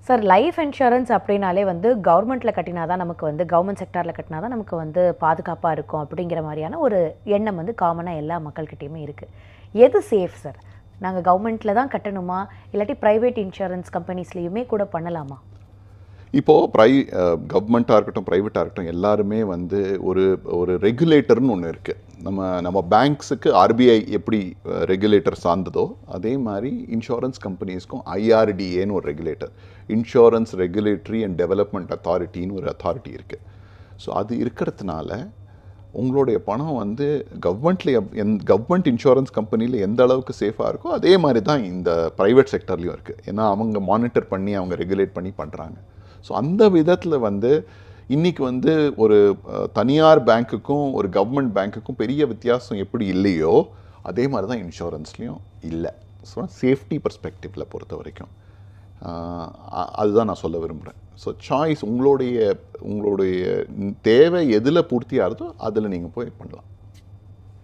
Sir life insurance அப்படின்னாலே வந்து கவர்மெண்ட்டில் கட்டினா தான் நமக்கு வந்து கவர்மெண்ட் செக்டாரில் கட்டினா தான் நமக்கு வந்து பாதுகாப்பாக இருக்கும் அப்படிங்கிற மாதிரியான ஒரு எண்ணம் வந்து காமனாக எல்லா மக்கள்கிட்டையுமே இருக்குது. எது சேஃப் சார்? நாங்கள் கவர்மெண்ட்டில் தான் கட்டணுமா, இல்லாட்டி ப்ரைவேட் இன்சூரன்ஸ் கம்பெனிஸ்லேயுமே கூட பண்ணலாமா? இப்போது கவர்மெண்ட்டாக இருக்கட்டும், ப்ரைவேட்டாக இருக்கட்டும், எல்லாருமே வந்து ஒரு ஒரு ரெகுலேட்டர்னு ஒன்று இருக்குது. நம்ம பேங்க்ஸுக்கு ஆர்பிஐ எப்படி ரெகுலேட்டர் சார்ந்ததோ, அதே மாதிரி இன்சூரன்ஸ் கம்பெனிஸ்க்கும் ஐஆர்டிஏன்னு ஒரு regulator, insurance regulatory and development அத்தாரிட்டின்னு ஒரு அத்தாரிட்டி இருக்குது. ஸோ அது இருக்கிறதுனால உங்களுடைய பணம் வந்து கவர்மெண்ட் இன்சூரன்ஸ் கம்பெனியில் எந்த அளவுக்கு சேஃபாக இருக்கோ அதே மாதிரி தான் இந்த ப்ரைவேட் செக்டர்லேயும் இருக்குது. ஏன்னா அவங்க மானிட்டர் பண்ணி, அவங்க ரெகுலேட் பண்ணி பண்ணுறாங்க. ஸோ அந்த விதத்தில் வந்து இன்றைக்கி வந்து ஒரு தனியார் பேங்க்குக்கும் ஒரு கவர்மெண்ட் பேங்க்குக்கும் பெரிய வித்தியாசம் எப்படி இல்லையோ அதே மாதிரி தான் இன்சூரன்ஸ்லேயும் இல்லை. ஸோ சேஃப்டி பர்ஸ்பெக்டிவில் பொறுத்த வரைக்கும் அதுதான் நான் சொல்ல விரும்புகிறேன். ஸோ சாய்ஸ் உங்களுடைய தேவை எதில் பூர்த்தியாகிறதோ அதில் நீங்கள் போய் பண்ணலாம்.